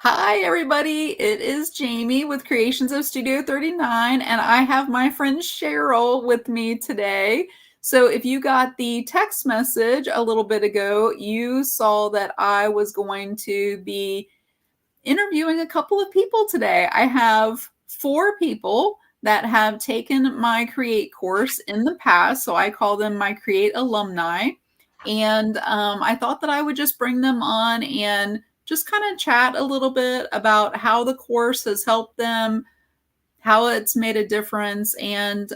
Hi, everybody. It is Jamie with Creations of Studio 39, and I have my friend Cheryl with me today. So, if you got the text message a little bit ago, you saw that I was going to be interviewing a couple of people today. I have 4 people that have taken my Create course in the past. So, I call them my Create alumni. And I thought that I would just bring them on and just kind of chat a little bit about how the course has helped them, how it's made a difference, and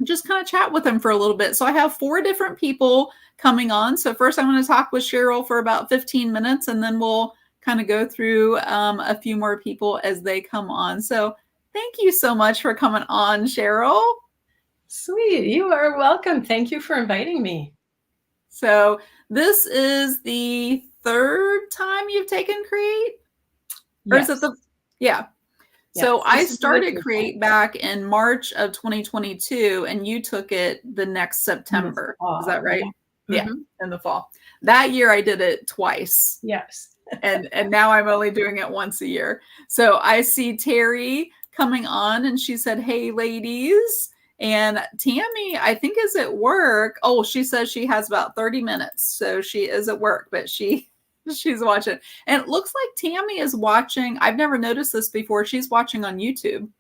just kind of chat with them for a little bit. So I have 4 different people coming on. So first I'm going to talk with Cheryl for about 15 minutes, and then we'll kind of go through a few more people as they come on. So thank you so much for coming on, Cheryl. Sweet. You are welcome. Thank you for inviting me. So this is the 3rd time you've taken Create? Or is it Yes. yeah. Yes, So I this is the started third Create time. back in March of 2022, and you took it the next In the September. Is that fall, right? yeah. Yeah, Mhm. in the fall. That year I did it twice, Yes. and now I'm only doing it once a year. So I see Terry coming on, and she said, "Hey, ladies." And Tammy, I think, is at work. Oh, she says she has about 30 minutes. So she is at work, but she's watching. And it looks like Tammy is watching. I've never noticed this before. She's watching on YouTube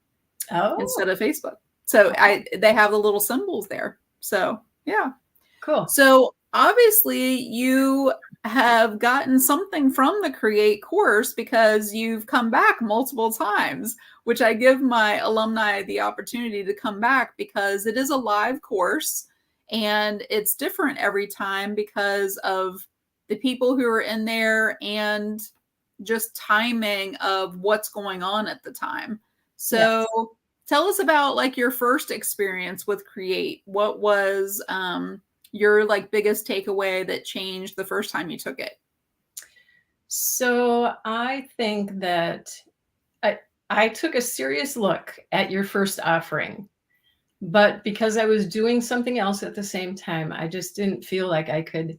instead Oh, of Facebook. So oh, they have the little symbols there. So yeah. cool. So obviously you have gotten something from the Create course because you've come back multiple times, which I give my alumni the opportunity to come back because it is a live course and it's different every time because of the people who are in there and just timing of what's going on at the time. So Yes. tell us about like your first experience with Create. What was your like biggest takeaway that changed the first time you took it? So I think that I I took a serious look at your first offering, but because I was doing something else at the same time, I just didn't feel like I could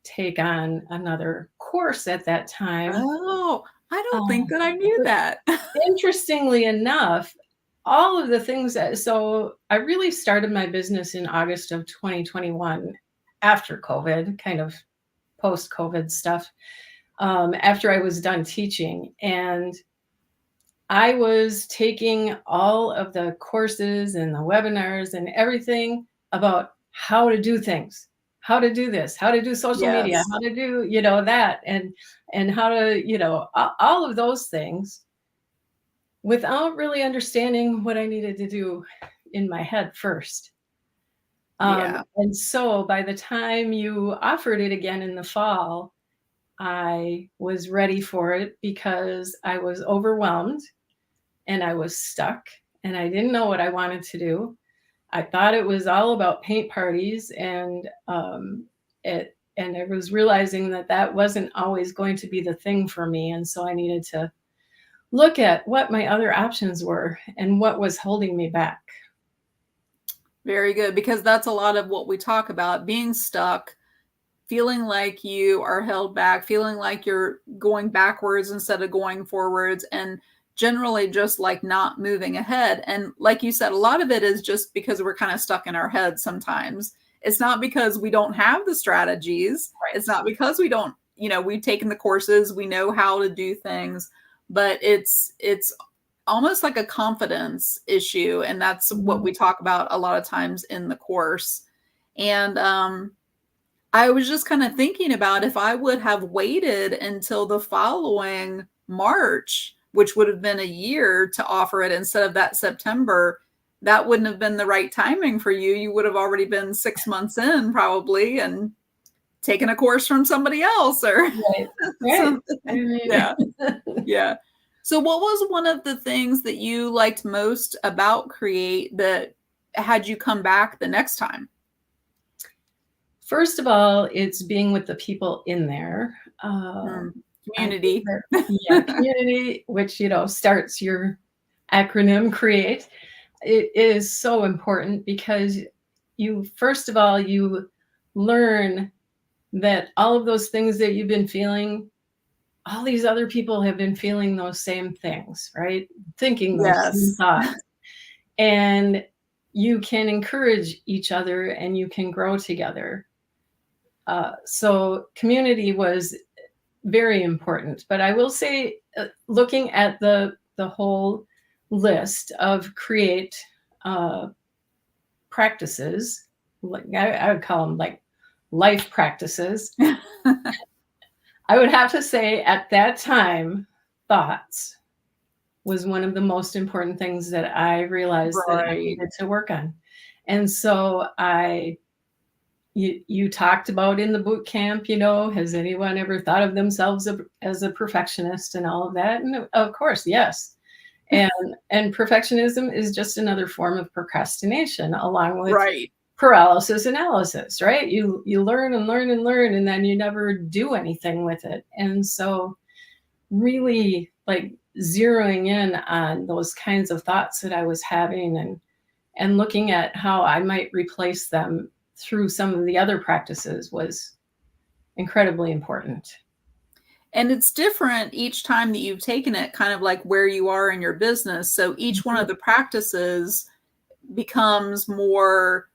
take on another course at that time. Oh, I don't think Um, that I knew but that. interestingly enough, all of the things that so I really started my business in August of 2021 after COVID, kind of post-COVID stuff, after I was done teaching. And I was taking all of the courses and the webinars and everything about how to do things, how to do this, how to do social media, Yes. how to do, that and how to, all of those things without really understanding what I needed to do in my head first. Yeah. And so by the time you offered it again in the fall, I was ready for it because I was overwhelmed and I was stuck and I didn't know what I wanted to do. I thought it was all about paint parties and I was realizing that that wasn't always going to be the thing for me. And so I needed to look at what my other options were and what was holding me back. Very good because that's a lot of what we talk about, being stuck, feeling like you are held back, feeling like you're going backwards instead of going forwards, and generally just like not moving ahead. And like you said, a lot of it is just because we're kind of stuck in our heads sometimes. It's not because we don't have the strategies. It's Right. not because we don't, we've taken the courses, we know how to do things, but it's almost like a confidence issue. And that's what Mhm. we talk about a lot of times in the course. And I was just kind of thinking about if I would have waited until the following March, which would have been a year to offer it instead of that September, that wouldn't have been the right timing for you. You would have already been 6 months in probably and taken a course from somebody else or Right. Right. something. I mean, Yeah. Yeah. So what was one of the things that you liked most about Create that had you come back the next time? first of all, it's being with the people in there. Mm, I think community. that, yeah, community, which, starts your acronym CREATE, it is so important because you, first of all, you learn that all of those things that you've been feeling, all these other people have been feeling those same things, right? Thinking those same Yes. thoughts. And you can encourage each other and you can grow together. So community was very important. But I will say, looking at the whole list of create practices, like I would call them like life practices, I would have to say at that time, thoughts was one of the most important things that I realized that I Right. needed to work on. And so you talked about in the boot camp, has anyone ever thought of themselves as a perfectionist and all of that? And of course, yes. And perfectionism is just another form of procrastination, along with Right. paralysis analysis, right? You learn and learn and learn, and then you never do anything with it. And so really like zeroing in on those kinds of thoughts that I was having, and looking at how I might replace them through some of the other practices was incredibly important. And it's different each time that you've taken it, kind of like where you are in your business. So each one of the practices becomes more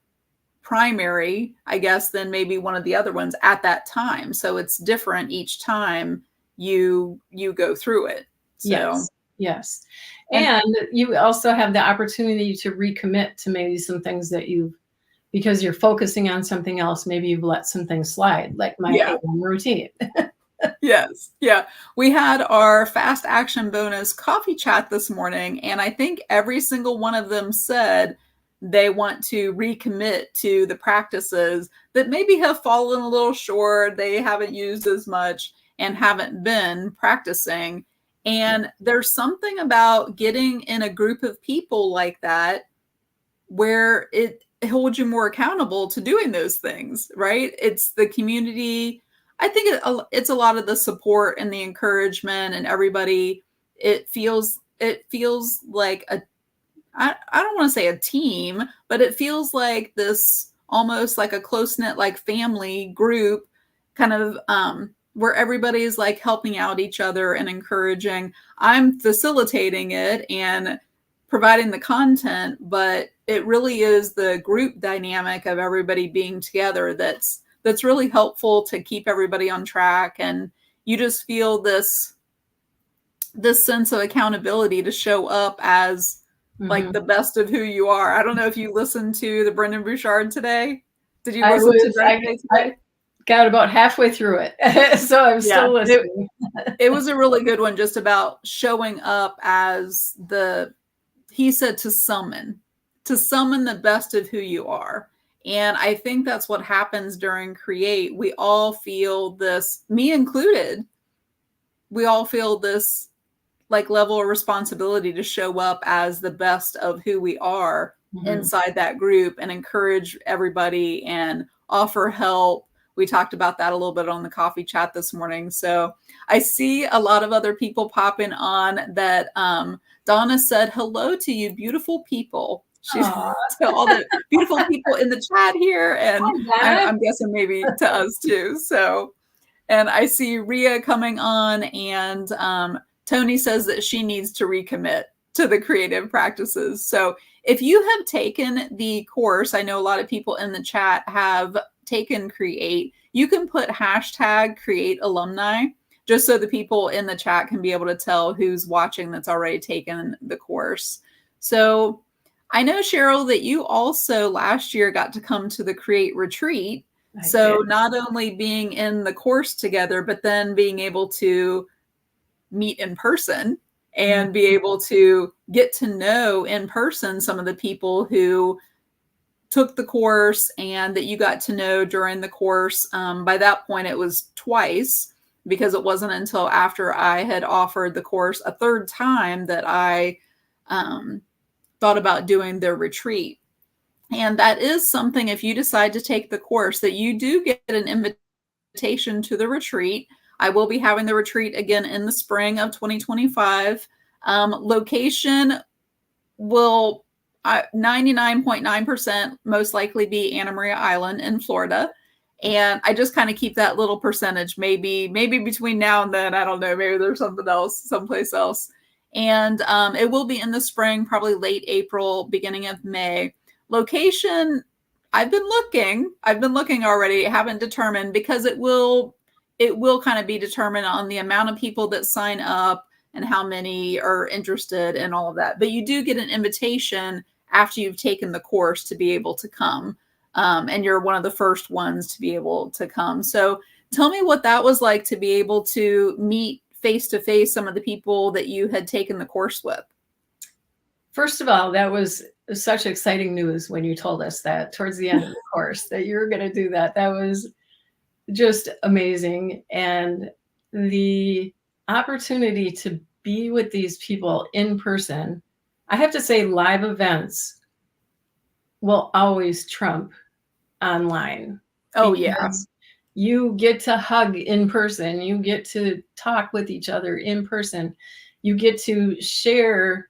primary, I guess, than maybe one of the other ones at that time. So it's different each time you go through it. So Yes. and And you also have the opportunity to recommit to maybe some things that because you're focusing on something else, maybe you've let some things slide, like my yeah. AM routine. Yes. Yeah. We had our fast action bonus coffee chat this morning, and I think every single one of them said they want to recommit to the practices that maybe have fallen a little short, they haven't used as much and haven't been practicing. And there's something about getting in a group of people like that where it holds you more accountable to doing those things, right? It's the community. I think it's a lot of the support and the encouragement and everybody. It feels like I don't want to say a team, but it feels like this almost like a close knit like family group, kind of where everybody is like helping out each other and encouraging. I'm facilitating it and providing the content, but it really is the group dynamic of everybody being together that's really helpful to keep everybody on track. And you just feel this sense of accountability to show up as like the best of who you are. I don't know if you listened to the Brendan Bouchard today. Did you listen to Brendan today? I got about halfway through it. So I'm still listening. It was a really good one, just about showing up as he said to summon the best of who you are. And I think that's what happens during Create. We all feel this, me included, we all feel this like level of responsibility to show up as the best of who we are inside that group and encourage everybody and offer help. We talked about that a little bit on the coffee chat this morning. So I see a lot of other people popping on that. Donna said, hello to you, beautiful people. She's to all the beautiful people in the chat here. And I'm guessing maybe to us too. So, and I see Ria coming on, and Tony says that she needs to recommit to the creative practices. So if you have taken the course, I know a lot of people in the chat have taken Create, you can put hashtag Create Alumni, just so the people in the chat can be able to tell who's watching that's already taken the course. So I know, Cheryl, that you also last year got to come to the Create Retreat. So not only being in the course together, but then being able to meet in person and be able to get to know in person some of the people who took the course and that you got to know during the course. By that point, it was twice, because it wasn't until after I had offered the course a third time that I thought about doing the retreat. And that is something, if you decide to take the course, that you do get an invitation to the retreat. I will be having the retreat again in the spring of 2025. Location will 99.9% most likely be Anna Maria Island in Florida. And I just kind of keep that little percentage, maybe between now and then, I don't know, maybe there's something else, someplace else. And it will be in the spring, probably late April, beginning of May. Location, I've been looking already, haven't determined, because it will kind of be determined on the amount of people that sign up and how many are interested and all of that. But you do get an invitation after you've taken the course to be able to come. And you're one of the first ones to be able to come. So tell me what that was like to be able to meet face to face some of the people that you had taken the course with. First of all, that was such exciting news when you told us that towards the end of the course that you were going to do that. That was just amazing. And the opportunity to be with these people in person, I have to say live events will always trump online. Oh, yeah. You get to hug in person. You get to talk with each other in person. You get to share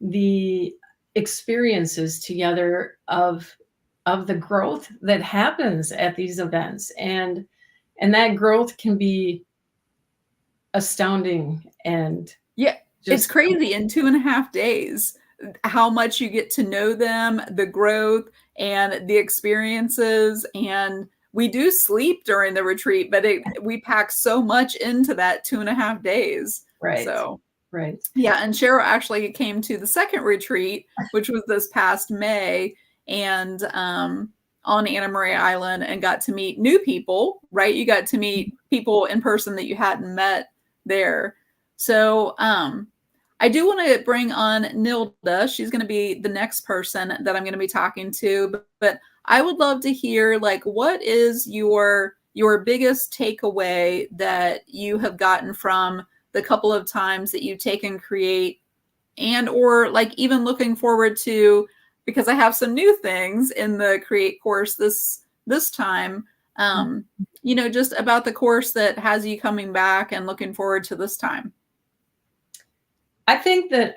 the experiences together of the growth that happens at these events. And that growth can be astounding. And yeah, it's crazy in 2.5 days how much you get to know them, the growth and the experiences. And we do sleep during the retreat, but we pack so much into that 2.5 days. Right. So, right. Yeah. And Cheryl actually came to the second retreat, which was this past May, and on Anna Maria Island, and got to meet new people, right? You got to meet people in person that you hadn't met there. So, I do want to bring on Nilda. She's going to be the next person that I'm going to be talking to, but I would love to hear, like, what is your biggest takeaway that you have gotten from the couple of times that you've taken Create, and or like even looking forward to, because I have some new things in the Create course this time, just about the course that has you coming back and looking forward to this time. I think that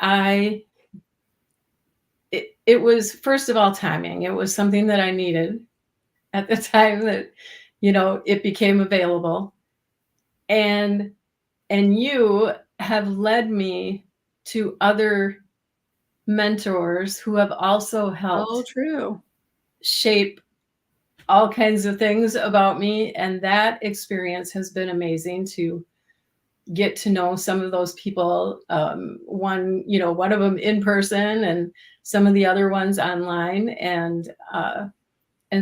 it was, first of all, timing. It was something that I needed at the time that, it became available. And you have led me to other mentors who have also helped shape all kinds of things about me. And that experience has been amazing to get to know some of those people. One of them in person and some of the other ones online. And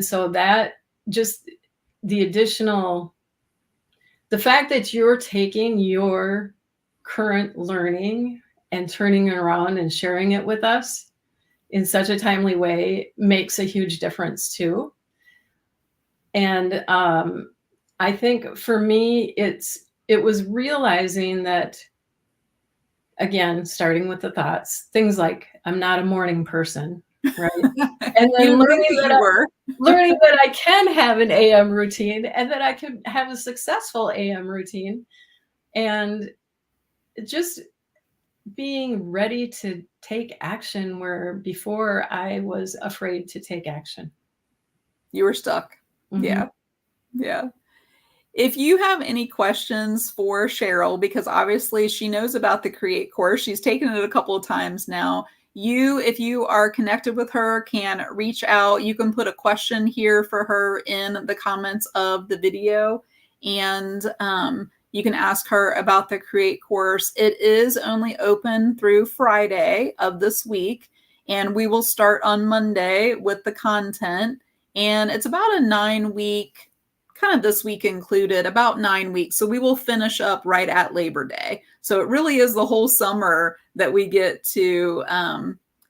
so that just the fact that you're taking your current learning and turning it around and sharing it with us in such a timely way makes a huge difference too. And I think for me, it was realizing that, again, starting with the thoughts, things like I'm not a morning person, right? And then learning that I can have an AM routine and that I can have a successful AM routine, and just being ready to take action where before I was afraid to take action. You were stuck. Mm-hmm. Yeah. If you have any questions for Cheryl, because obviously she knows about the Create course, she's taken it a couple of times now. If you are connected with her, can reach out. You can put a question here for her in the comments of the video, and you can ask her about the Create course. It is only open through Friday of this week, and we will start on Monday with the content. And it's about a 9-week, kind of this week included, about 9 weeks. So we will finish up right at Labor Day. So it really is the whole summer that we get to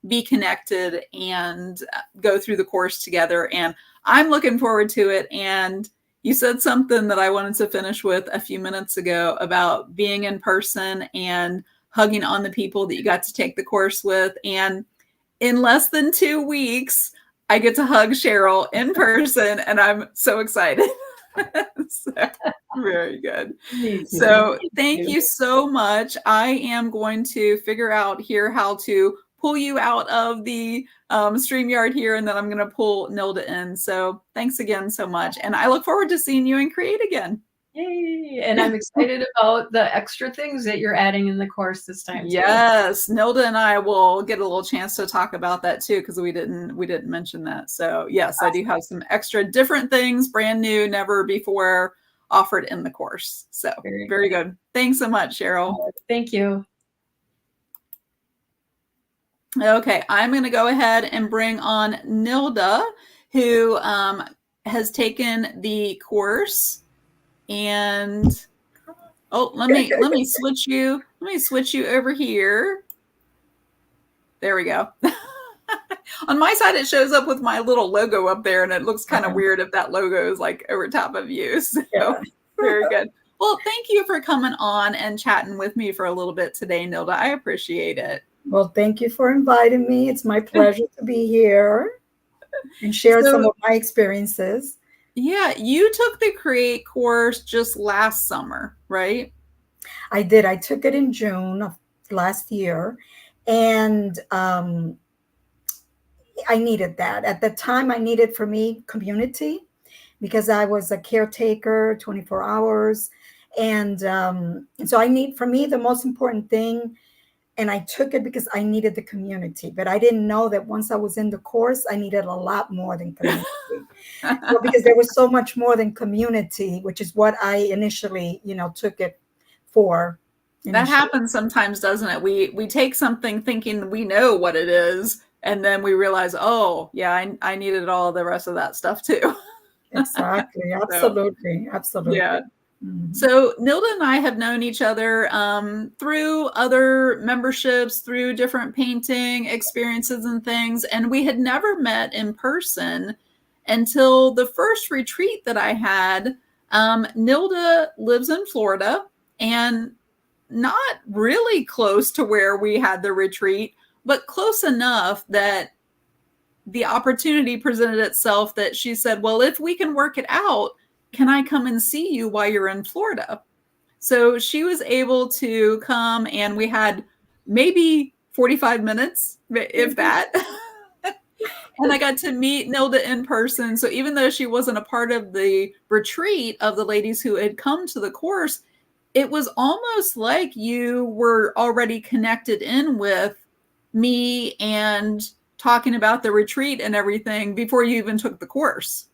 be connected and go through the course together. And I'm looking forward to it. And you said something that I wanted to finish with a few minutes ago about being in person and hugging on the people that you got to take the course with. And in less than 2 weeks, I get to hug Cheryl in person, and I'm so excited. So, very good. So thank you so much. I am going to figure out here how to pull you out of the StreamYard here, and then I'm going to pull Nilda in. So thanks again so much. And I look forward to seeing you in Create again. Yay. And I'm excited about the extra things that you're adding in the course this time. Yes, Nilda and I will get a little chance to talk about that too, because we didn't mention that. So yes, awesome. I do have some extra different things, brand new, never before offered in the course. So very good. Thanks so much, Cheryl. Thank you. Okay, I'm going to go ahead and bring on Nilda, who has taken the course. And let me switch you. Let me switch you over here. There we go. On my side, it shows up with my little logo up there, and it looks kind of weird if that logo is like over top of you. So very good. Well, thank you for coming on and chatting with me for a little bit today, Nilda. I appreciate it. Well, thank you for inviting me. It's my pleasure to be here and share some of my experiences. Yeah, you took the Create course just last summer, right? I did. I took it in June of last year, and I needed that. At the time, I needed, for me, community, because I was a caretaker 24 hours. And so for me, the most important thing, and I took it because I needed the community, but I didn't know that once I was in the course, I needed a lot more than community. So, because there was so much more than community, which is what I initially, took it for. That happens sometimes, doesn't it? We take something thinking we know what it is, and then we realize, oh, yeah, I needed all the rest of that stuff too. Exactly. Absolutely. Absolutely. Yeah. Mm-hmm. So Nilda and I have known each other through other memberships, through different painting experiences and things, and we had never met in person until the first retreat that I had. Nilda lives in Florida, and not really close to where we had the retreat, but close enough that the opportunity presented itself that she said, well, if we can work it out, can I come and see you while you're in Florida? So she was able to come, and we had maybe 45 minutes, if that. And I got to meet Nilda in person. So even though she wasn't a part of the retreat of the ladies who had come to the course, it was almost like you were already connected in with me and talking about the retreat and everything before you even took the course.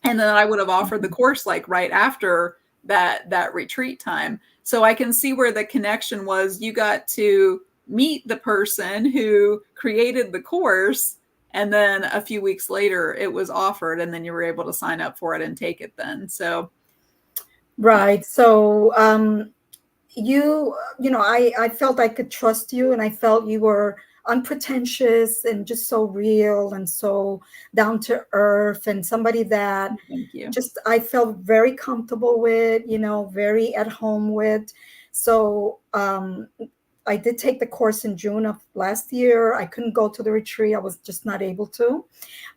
And then I would have offered the course like right after that retreat time. So I can see where the connection was. You got to meet the person who created the course, and then a few weeks later it was offered, and then you were able to sign up for it and take it then. So right. So I felt I could trust you, and I felt you were unpretentious and just so real and so down to earth, and somebody that just I felt very comfortable with, very at home with. So I did take the course in June of last year. I couldn't go to the retreat. I was just not able to,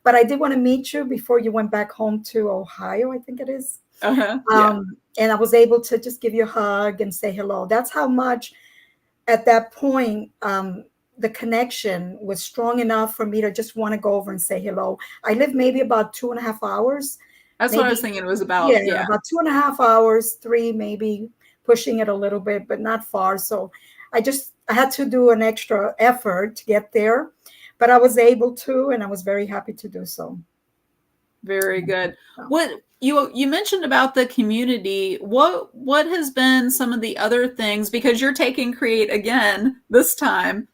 but I did want to meet you before you went back home to Ohio, I think it is. And I was able to just give you a hug and say hello. That's how much at that point, the connection was strong enough for me to just want to go over and say hello. I lived maybe about 2.5 hours. That's what I was thinking it was about. Yeah, about 2.5 hours, 3, maybe pushing it a little bit, but not far. So I had to do an extra effort to get there, but I was able to, and I was very happy to do so. Very good. What you mentioned about the community, what has been some of the other things, because you're taking Create again this time,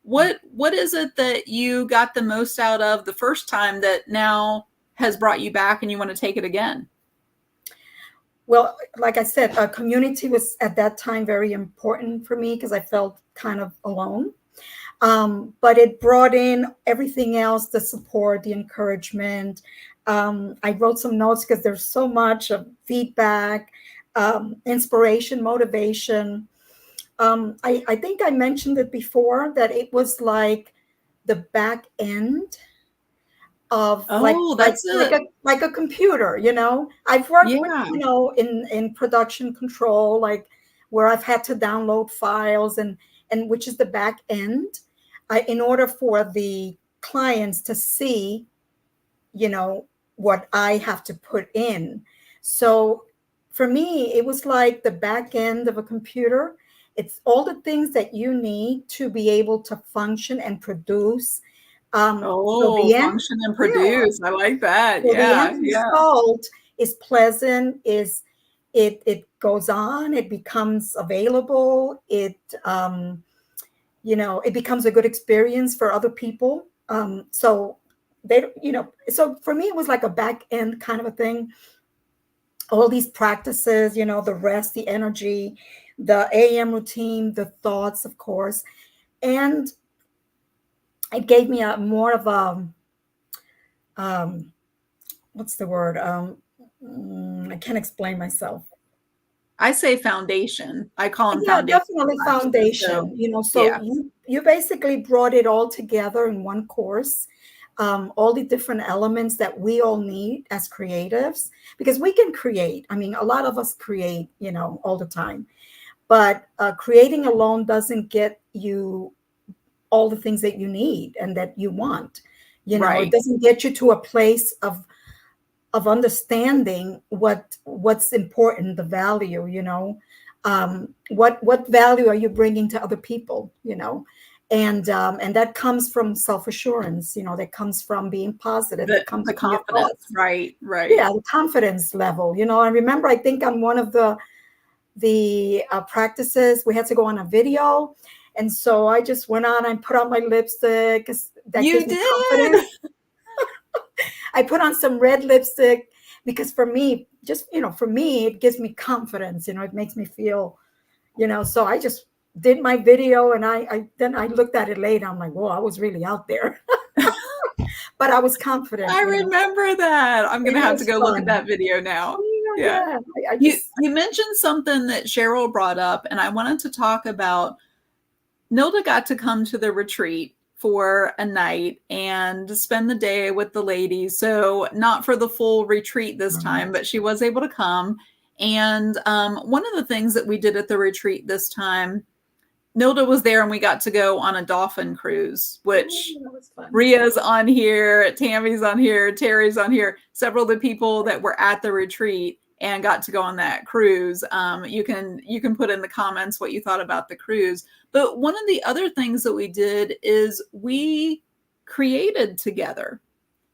what is it that you got the most out of the first time that now has brought you back and you want to take it again? Well, like I said, community was at that time very important for me because I felt kind of alone. But it brought in everything else, the support, the encouragement. I wrote some notes because there's so much of feedback, inspiration, motivation. I think I mentioned it before that it was like the back end of like a computer, I've worked with, in production control, like where I've had to download files and which is the back end. in order for the clients to see, you know, what I have to put in. So for me, it was like the back end of a computer. It's all the things that you need to be able to function and produce. So the end, Function and yeah. produce. I like that. So the Yeah, end yeah. result is pleasant, it goes on, it becomes available, it you know, it becomes a good experience for other people. So they, you know, so for me it was like a back end kind of a thing. All these practices, you know, the rest, the energy, the AM routine, the thoughts, of course, and it gave me a more of a what's the word? I can't explain myself. I say foundation. I call them Yeah, foundation definitely practices. So, foundation. You know, so yeah. you basically brought it all together in one course. All the different elements that we all need as creatives, because we can create. I mean, a lot of us create, you know, all the time, but creating alone doesn't get you all the things that you need and that you want. You know, it Right. doesn't get you to a place of understanding what's important, the value, you know, what value are you bringing to other people, you know, and that comes from self-assurance, you know, that comes from being positive, that comes The from your confidence. thoughts. Right, right. Yeah, the confidence level, you know. I remember, I think on one of the practices, we had to go on a video, and so I just went on and put on my lipstick, 'cause that You gives me did. confidence. I put on some red lipstick because for me, just, you know, for me, it gives me confidence, you know, it makes me feel, you know, so I just did my video, and I then I looked at it later. I'm like, whoa, I was really out there. But I was confident, I you know, remember that. I'm going and to it have to was go look at fun. that video now. Oh, Yeah. yeah. I You just, you mentioned something that Cheryl brought up, and I wanted to talk about. Nilda got to come to the retreat for a night and spend the day with the ladies. So not for the full retreat this time, but she was able to come. And one of the things that we did at the retreat this time, Nilda was there and we got to go on a dolphin cruise, which that was fun. Ria's on here, Tammy's on here, Terry's on here, several of the people that were at the retreat and got to go on that cruise. You can put in the comments what you thought about the cruise. But one of the other things that we did is we created together.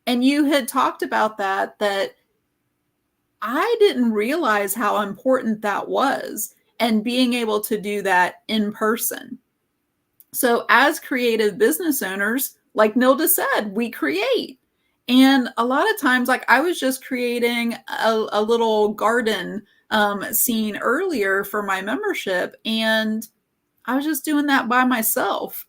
And you had talked about that I didn't realize how important that was, and being able to do that in person. So as creative business owners, like Nilda said, we create. And a lot of times, like I was just creating a little garden scene earlier for my membership, and I was just doing that by myself.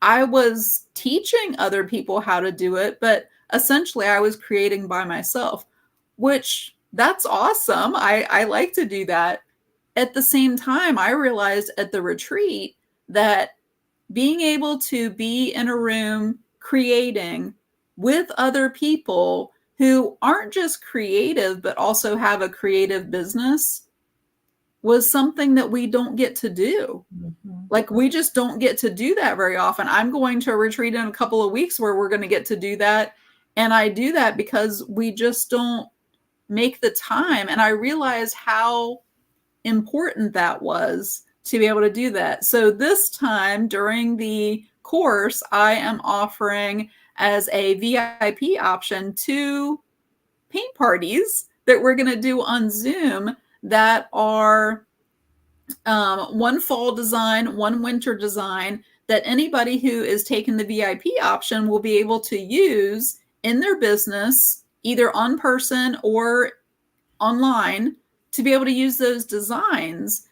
I was teaching other people how to do it, but essentially I was creating by myself, which that's awesome. I like to do that. At the same time, I realized at the retreat that being able to be in a room creating with other people who aren't just creative, but also have a creative business was something that we don't get to do. Mm-hmm. Like we just don't get to do that very often. I'm going to a retreat in a couple of weeks where we're going to get to do that. And I do that because we just don't make the time. And I realize how important that was to be able to do that. So this time during the course, I am offering as a VIP option 2 paint parties that we're going to do on Zoom that are one fall design, one winter design that anybody who is taking the VIP option will be able to use in their business, either on person or online, to be able to use those designs.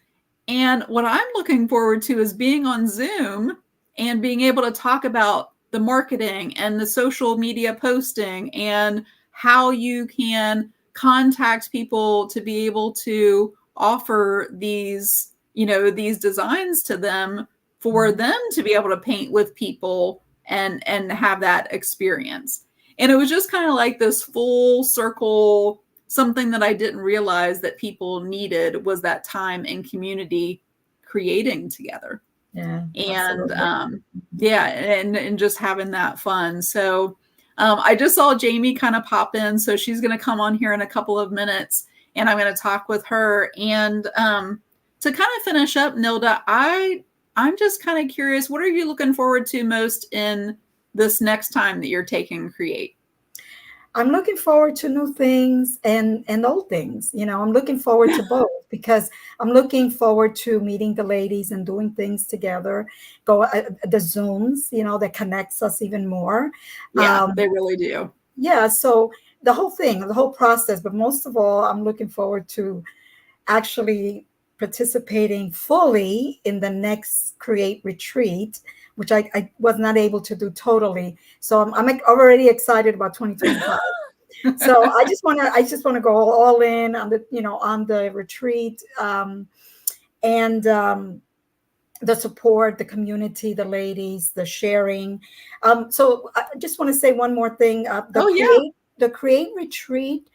And what I'm looking forward to is being on Zoom and being able to talk about the marketing and the social media posting and how you can contact people to be able to offer these, these designs to them for them to be able to paint with people and have that experience. And it was just kind of like this full circle. Something that I didn't realize that people needed was that time and community creating together. Yeah. And Absolutely. yeah, and just having that fun. So I just saw Jamie kind of pop in, so she's going to come on here in a couple of minutes, and I'm going to talk with her. And to kind of finish up, Nilda, I'm just kind of curious, what are you looking forward to most in this next time that you're taking Create? I'm looking forward to new things and old things. You know, I'm looking forward to both because I'm looking forward to meeting the ladies and doing things together. Go the Zooms, you know, that connects us even more. Yeah, they really do. Yeah, so the whole thing, the whole process, but most of all, I'm looking forward to actually participating fully in the next Create retreat, which I was not able to do totally. So I'm already excited about 2025. So I just want to go all in on the, you know, on the retreat, and the support, the community, the ladies, the sharing. So I just want to say one more thing. The Create retreat,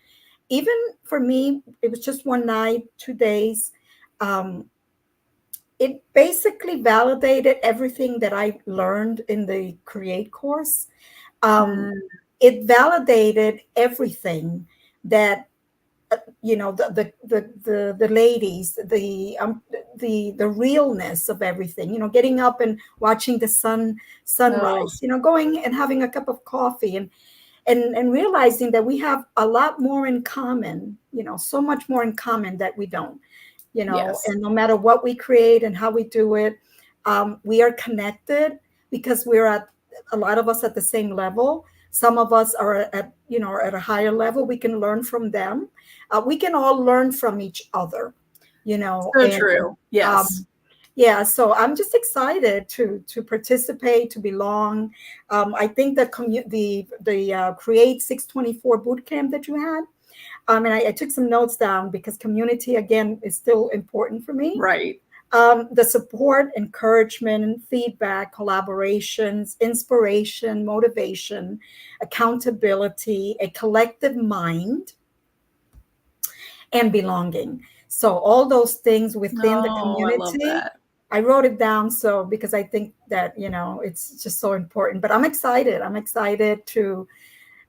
even for me, it was just one night, 2 days. It basically validated everything that I learned in the Create course. It validated everything that you know, the ladies, the realness of everything, you know, getting up and watching the sunrise, you know, going and having a cup of coffee and realizing that we have a lot more in common, you know, so much more in common that we don't, you know. Yes. And no matter what we create and how we do it, we are connected because we're at, a lot of us, at the same level. Some of us are at, you know, at a higher level. We can learn from them. We can all learn from each other, you know. So true. Yes. Yeah, so I'm just excited to participate, to belong. I think that the Create 624 boot camp that you had, and I took some notes down because community, again, is still important for me. Right. The support, encouragement, feedback, collaborations, inspiration, motivation, accountability, a collective mind, and belonging. So all those things within the community. I wrote it down so because I think that, you know, it's just so important. But I'm excited. I'm excited to,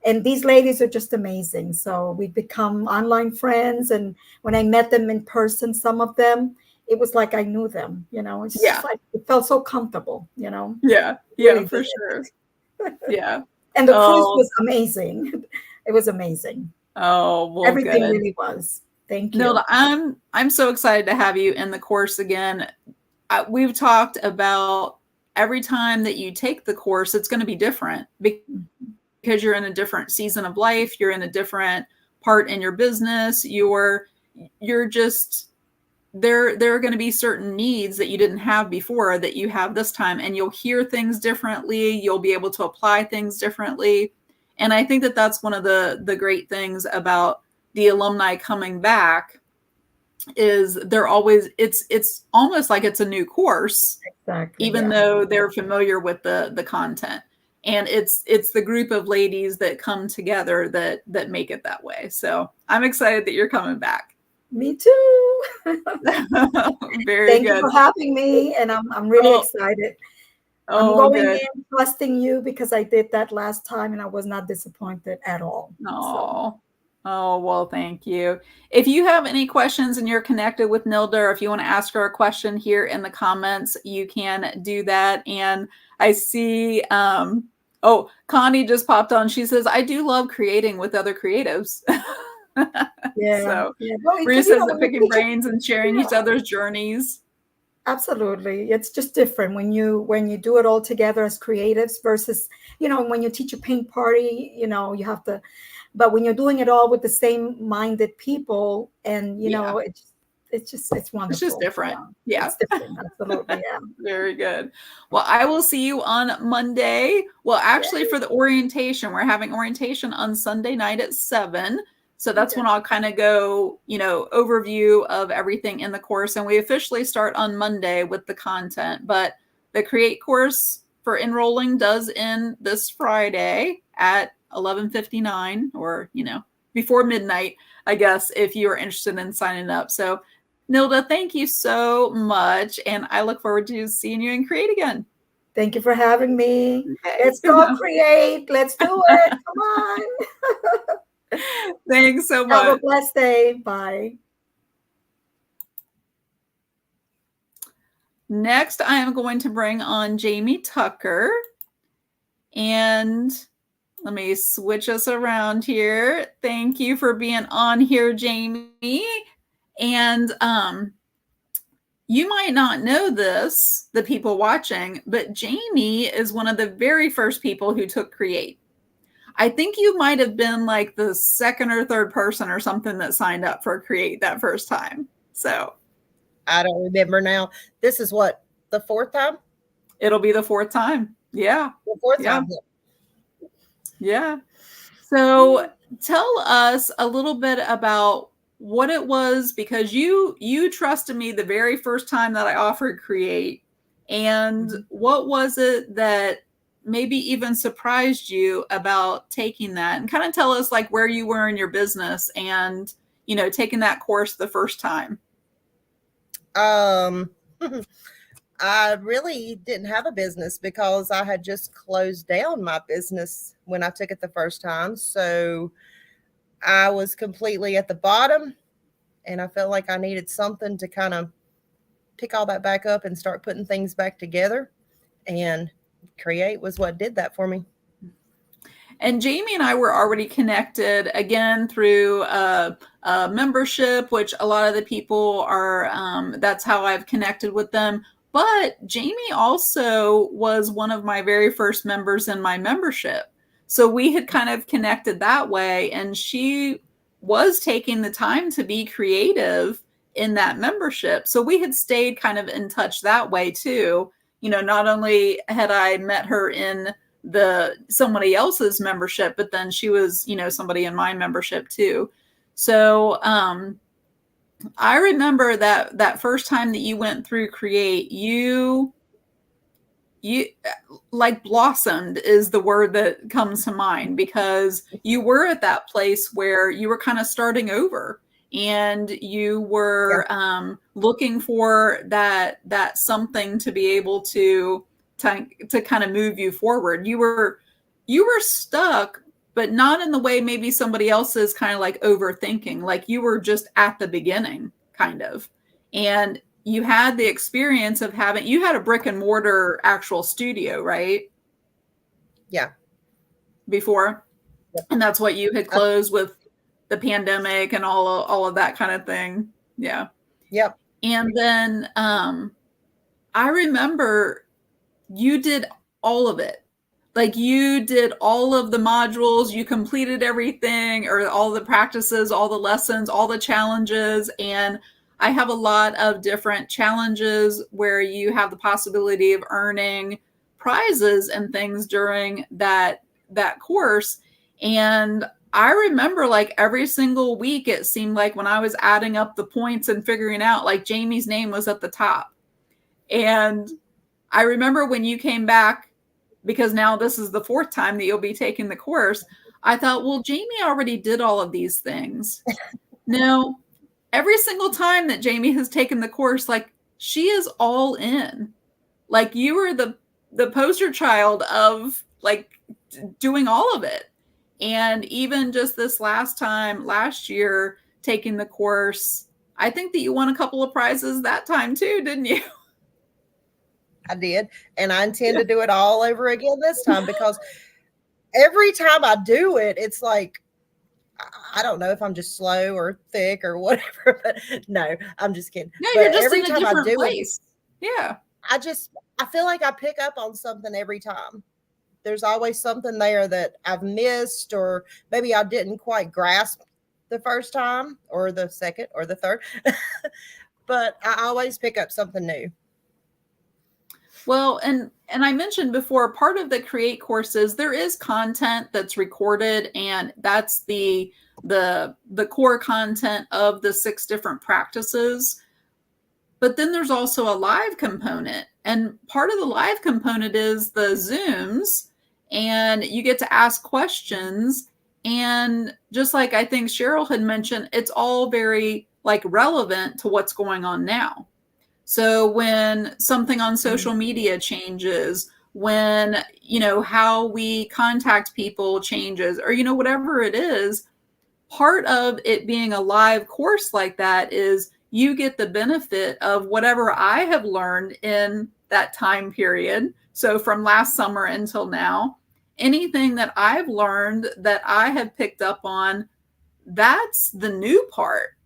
and these ladies are just amazing. So we've become online friends. And when I met them in person, some of them, it was like I knew them, you know. It's just like it felt so comfortable, you know. Yeah, yeah, for sure. Yeah. And the cruise was amazing. It was amazing. Oh, well, everything good. really was. Thank you. Nilda, I'm so excited to have you in the course again. We've talked about every time that you take the course, it's going to be different because you're in a different season of life. You're in a different part in your business. You're just, there are going to be certain needs that you didn't have before that you have this time, and you'll hear things differently. You'll be able to apply things differently. And I think that that's one of the great things about the alumni coming back is they're always, it's almost like it's a new course, exactly, even though they're familiar with the content. And it's the group of ladies that come together that make it that way. So I'm excited that you're coming back. Me too. Very Thank good. you for having me, and I'm really excited. I'm going in trusting you because I did that last time and I was not disappointed at all. Oh, well, thank you. If you have any questions and you're connected with Nilda, or if you want to ask her a question here in the comments, you can do that. And I see, Connie just popped on. She says, I do love creating with other creatives. So Bruce says that picking brains and sharing each other's journeys. Absolutely. It's just different when you do it all together as creatives versus, you know, when you teach a paint party, you know, you have to, but when you're doing it all with the same minded people and, you know, it's wonderful. It's just different. Yeah. It's different. Absolutely. Yeah. Very good. Well, I will see you on Monday. Well, actually for the orientation, we're having orientation on Sunday night at 7. So that's when I'll kind of go, you know, overview of everything in the course. And we officially start on Monday with the content. But the Create course for enrolling does end this Friday at 11:59, or, you know, before midnight, I guess, if you are interested in signing up. So Nilda, thank you so much. And I look forward to seeing you and Create again. Thank you for having me. Okay. Let's go create. Let's do it. Come on. Thanks so much. Have a blessed day. Bye. Next, I am going to bring on Jamie Tucker. And let me switch us around here. Thank you for being on here, Jamie. And you might not know this, the people watching, but Jamie is one of the very first people who took Create. I think you might have been like the second or third person or something that signed up for Create that first time. So I don't remember now. This is what, the fourth time? It'll be the fourth time. Yeah. The fourth time. Yeah. So tell us a little bit about what it was, because you trusted me the very first time that I offered Create. And what was it that maybe even surprised you about taking that? And kind of tell us like where you were in your business and, you know, taking that course the first time. I really didn't have a business because I had just closed down my business when I took it the first time. So I was completely at the bottom and I felt like I needed something to kind of pick all that back up and start putting things back together. And Create was what did that for me. And Jamie and I were already connected again through a membership, which a lot of the people are, that's how I've connected with them. But Jamie also was one of my very first members in my membership. So we had kind of connected that way. And she was taking the time to be creative in that membership. So we had stayed kind of in touch that way too. You know, not only had I met her in somebody else's membership, but then she was, you know, somebody in my membership too. So I remember that first time that you went through Create, you like blossomed is the word that comes to mind, because you were at that place where you were kind of starting over and you were looking for that something to be able to kind of move you forward. You were stuck, but not in the way maybe somebody else is kind of like overthinking. Like you were just at the beginning kind of, and you had the experience of you had a brick and mortar actual studio, right? Yeah. Before. Yep. And that's what you had closed with the pandemic and all of that kind of thing. Yeah. Yep. And then I remember you did all of it. Like you did all of the modules, you completed everything, or all the practices, all the lessons, all the challenges. And I have a lot of different challenges where you have the possibility of earning prizes and things during that course. And I remember like every single week, it seemed like when I was adding up the points and figuring out, like Jamie's name was at the top. And I remember when you came back, because now this is the fourth time that you'll be taking the course, I thought, well, Jamie already did all of these things. No, every single time that Jamie has taken the course, like she is all in. Like you were the poster child of like doing all of it. And even just this last year, taking the course, I think that you won a couple of prizes that time too, didn't you? I did. And I intend to do it all over again this time, because every time I do it, it's like, I don't know if I'm just slow or thick or whatever, but no, I'm just kidding. No, but you're just every in a time different I do place. Yeah. I feel like I pick up on something every time. There's always something there that I've missed, or maybe I didn't quite grasp the first time or the second or the third, but I always pick up something new. Well, and I mentioned before, part of the Create courses, there is content that's recorded, and that's the core content of the 6 different practices. But then there's also a live component, and part of the live component is the Zooms, and you get to ask questions. And just like I think Cheryl had mentioned, it's all very like relevant to what's going on now. So when something on social media changes, when, how we contact people changes, or, whatever it is, part of it being a live course like that is you get the benefit of whatever I have learned in that time period. So from last summer until now, anything that I've learned that I have picked up on, that's the new part.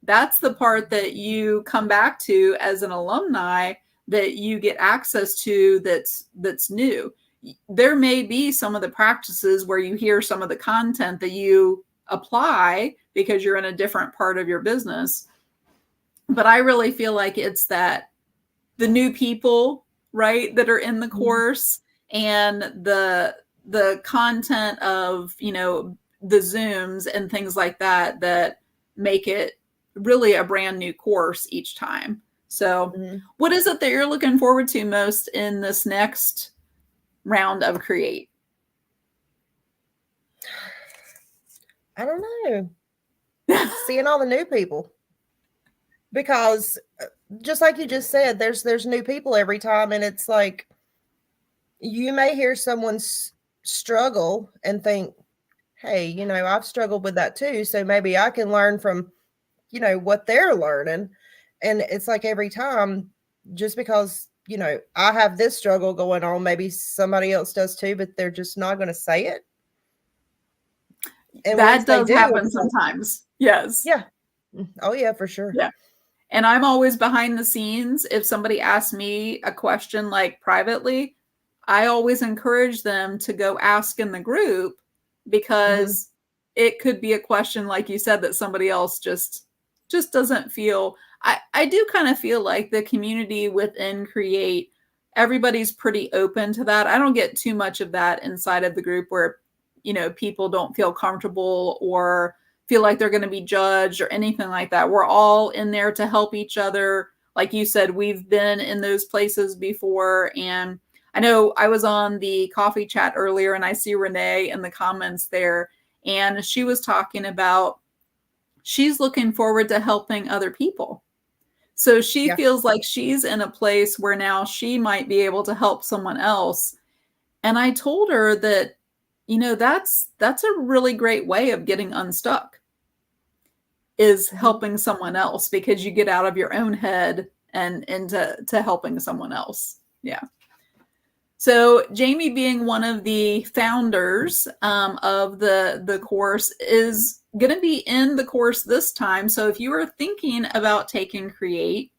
That's the part that you come back to as an alumni that you get access to that's new. There may be some of the practices where you hear some of the content that you apply because you're in a different part of your business. But I really feel like it's that the new people, right, that are in the course, and the content of, the Zooms and things like that that make it really a brand new course each time. So what is it that you're looking forward to most in this next round of Create? I don't know. Seeing all the new people. Because just like you just said, there's new people every time, and it's like you may hear someone's struggle and think, hey, I've struggled with that too, so maybe I can learn from what they're learning. And it's like every time, just because I have this struggle going on, maybe somebody else does too, but they're just not going to say it. And that does happen sometimes. Yes. Yeah. Oh yeah, for sure. Yeah. And I'm always behind the scenes. If somebody asks me a question like privately, I always encourage them to go ask in the group, because it could be a question, like you said, that somebody else just doesn't feel. I do kind of feel like the community within Create, everybody's pretty open to that. I don't get too much of that inside of the group where, people don't feel comfortable or feel like they're going to be judged or anything like that. We're all in there to help each other. Like you said, we've been in those places before. And I know I was on the coffee chat earlier, and I see Renee in the comments there, and she was talking about she's looking forward to helping other people. So she feels like she's in a place where now she might be able to help someone else. And I told her that, that's a really great way of getting unstuck, is helping someone else, because you get out of your own head and into helping someone else. Yeah. So Jamie, being one of the founders of the course, is going to be in the course this time. So if you are thinking about taking Create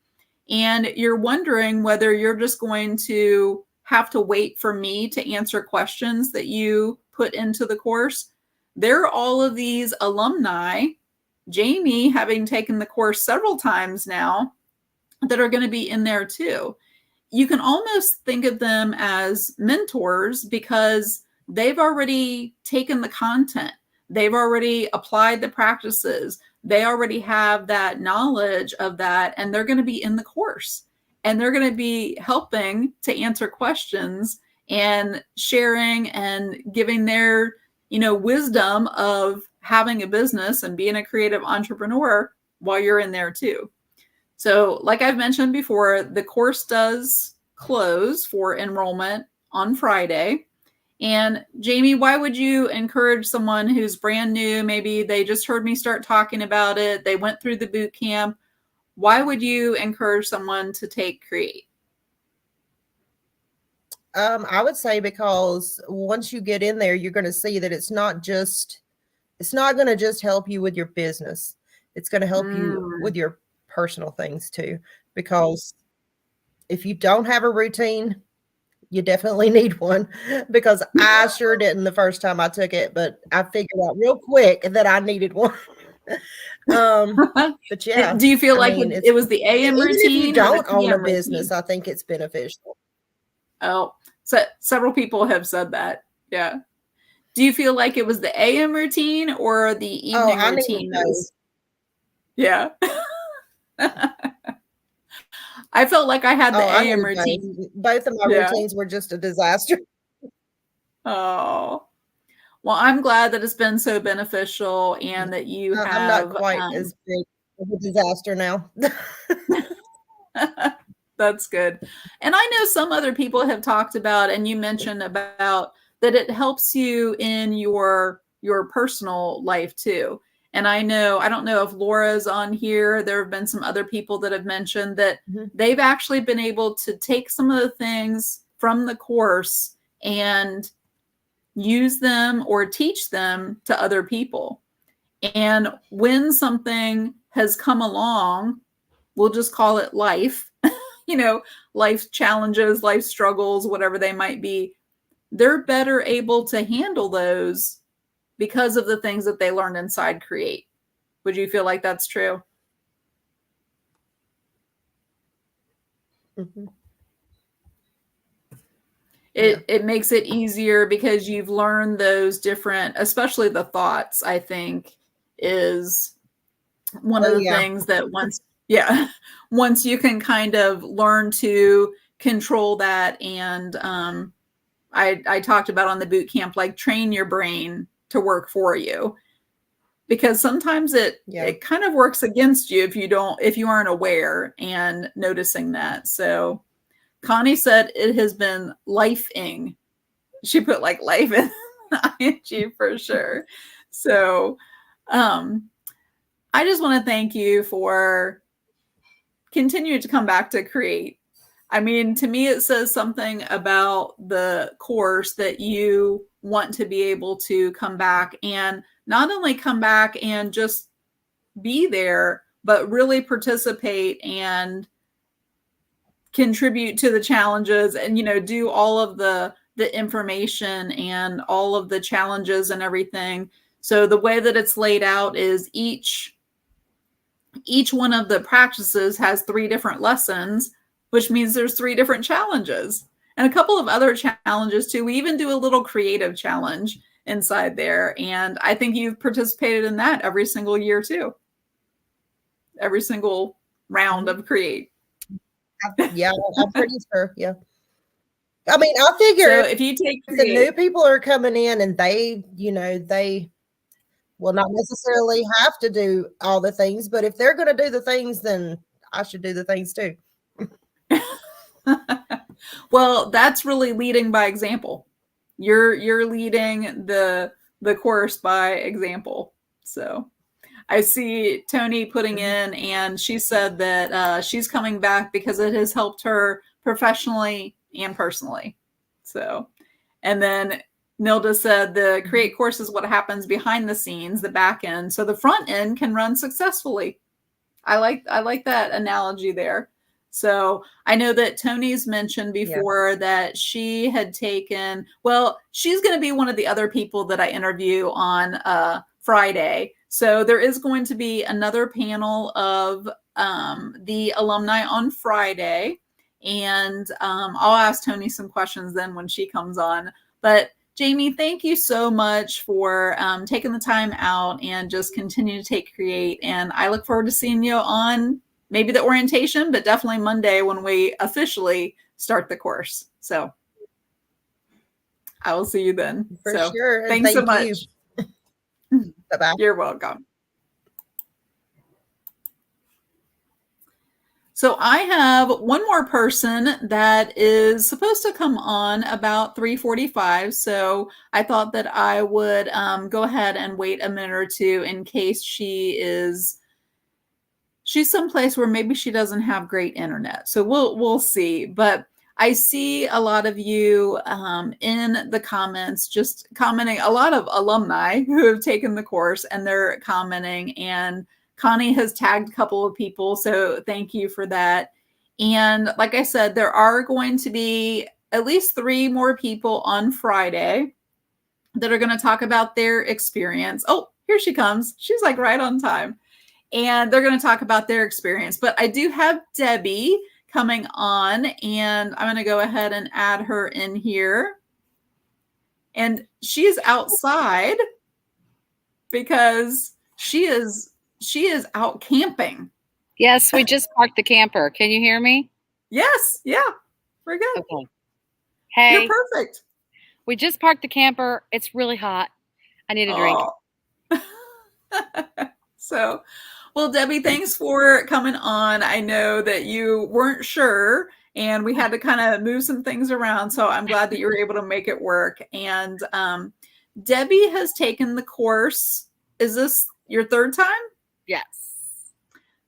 and you're wondering whether you're just going to have to wait for me to answer questions that you put into the course, there are all of these alumni, Jamie having taken the course several times now, that are going to be in there too. You can almost think of them as mentors, because they've already taken the content. They've already applied the practices. They already have that knowledge of that, and they're going to be in the course, and they're going to be helping to answer questions and sharing and giving their, wisdom of having a business and being a creative entrepreneur while you're in there too. So like I've mentioned before, the course does close for enrollment on Friday. And Jamie, why would you encourage someone who's brand new? Maybe they just heard me start talking about it. They went through the boot camp. Why would you encourage someone to take Create? I would say because once you get in there, you're going to see that it's not going to just help you with your business. It's going to help you with your personal things too. Because if you don't have a routine, you definitely need one, because I sure didn't the first time I took it, but I figured out real quick that I needed one. But yeah. Do you feel like it was the AM routine? Even if you don't own a business, I think it's beneficial. Oh, so several people have said that. Yeah. Do you feel like it was the AM routine or the evening routine? Yeah. I felt like I had the AM routine. Both of my routines were just a disaster. Oh. Well, I'm glad that it's been so beneficial and that you have. I'm not quite as big It's a disaster now. That's good. And I know some other people have talked about, and you mentioned about that it helps you in your personal life too. And I don't know if Laura's on here. There have been some other people that have mentioned that they've actually been able to take some of the things from the course and use them or teach them to other people. And when something has come along, we'll just call it life, life challenges, life struggles, whatever they might be, they're better able to handle those because of the things that they learned inside Create. Would you feel like that's true? Mm-hmm. It makes it easier because you've learned those different, especially the thoughts, I think, is one of the things that once you can kind of learn to control that. And I talked about on the boot camp, like train your brain to work for you, because sometimes it kind of works against you if you aren't aware and noticing that. So Connie said it has been life-ing. She put like life in ing for sure. So I just want to thank you for continuing to come back to Create. I mean, to me, it says something about the course that you want to be able to come back, and not only come back and just be there, but really participate and contribute to the challenges and, do all of the information and all of the challenges and everything. So the way that it's laid out is each one of the practices has 3 different lessons, which means there's 3 different challenges and a couple of other challenges too. We even do a little creative challenge inside there. And I think you've participated in that every single year too. Every single round of Create. Yeah, I'm pretty sure. Yeah. I mean, I figure so if you take the new people are coming in and they will not necessarily have to do all the things, but if they're going to do the things, then I should do the things too. Well, that's really leading by example. You're leading the course by example. So I see Tony putting in, and she said that she's coming back because it has helped her professionally and personally. So, and then Nilda said the Create course is what happens behind the scenes, the back end, so the front end can run successfully. I like that analogy there. So I know that Tony's mentioned before that she had taken, she's going to be one of the other people that I interview on Friday. So there is going to be another panel of the alumni on Friday. And I'll ask Tony some questions then when she comes on. But Jamie, thank you so much for taking the time out and just continue to take Create. And I look forward to seeing you on maybe the orientation, but definitely Monday when we officially start the course. So I will see you then. For sure. Thanks so much. Bye-bye. You're welcome. So I have one more person that is supposed to come on about 3:45. So I thought that I would go ahead and wait a minute or two in case she's someplace where maybe she doesn't have great internet. So we'll see. But I see a lot of you in the comments just commenting, a lot of alumni who have taken the course, and they're commenting, and Connie has tagged a couple of people. So thank you for that. And like I said, there are going to be at least 3 more people on Friday that are going to talk about their experience. Oh, here she comes. She's like right on time. And they're going to talk about their experience. But I do have Debbie coming on, and I'm going to go ahead and add her in here. And she is outside because she is out camping. Yes, we just parked the camper. Can you hear me? Yes. Yeah. We're good. Okay. Hey. You're perfect. We just parked the camper. It's really hot. I need a drink. So, Well, Debbie, thanks for coming on. I know that you weren't sure and we had to kind of move some things around. So I'm glad that you were able to make it work. And Debbie has taken the course. Is this your third time? Yes.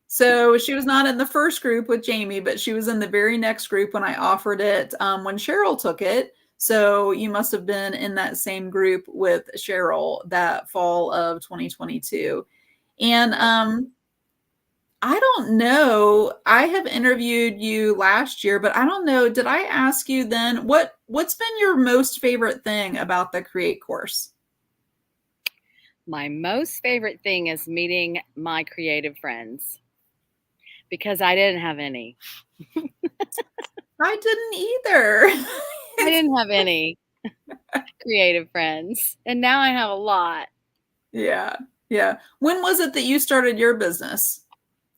So she was not in the first group with Jamie, but she was in the very next group when I offered it when Cheryl took it. So you must have been in that same group with Cheryl that fall of 2022. And I don't know. I have interviewed you last year, but I don't know. Did I ask you then what's been your most favorite thing about the Create course? My most favorite thing is meeting my creative friends because I didn't have any. I didn't either. I didn't have any creative friends, and now I have a lot. Yeah. Yeah. When was it that you started your business?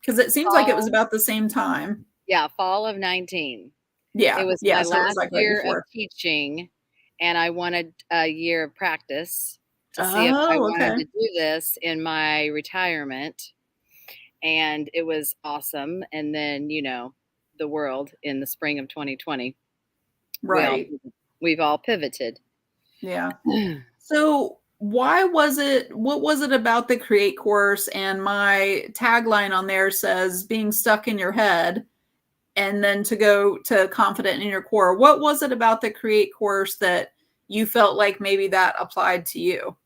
Because it seems like it was about the same time. Yeah, fall of 19. Yeah. It was yeah, my so last like year right of teaching, and I wanted a year of practice to see if I wanted to do this in my retirement. And it was awesome. And then, the world in the spring of 2020. Right. We've all pivoted. Yeah. So what was it about the Create course? And my tagline on there says being stuck in your head and then to go to confident in your core. What was it about the Create course that you felt like maybe that applied to you?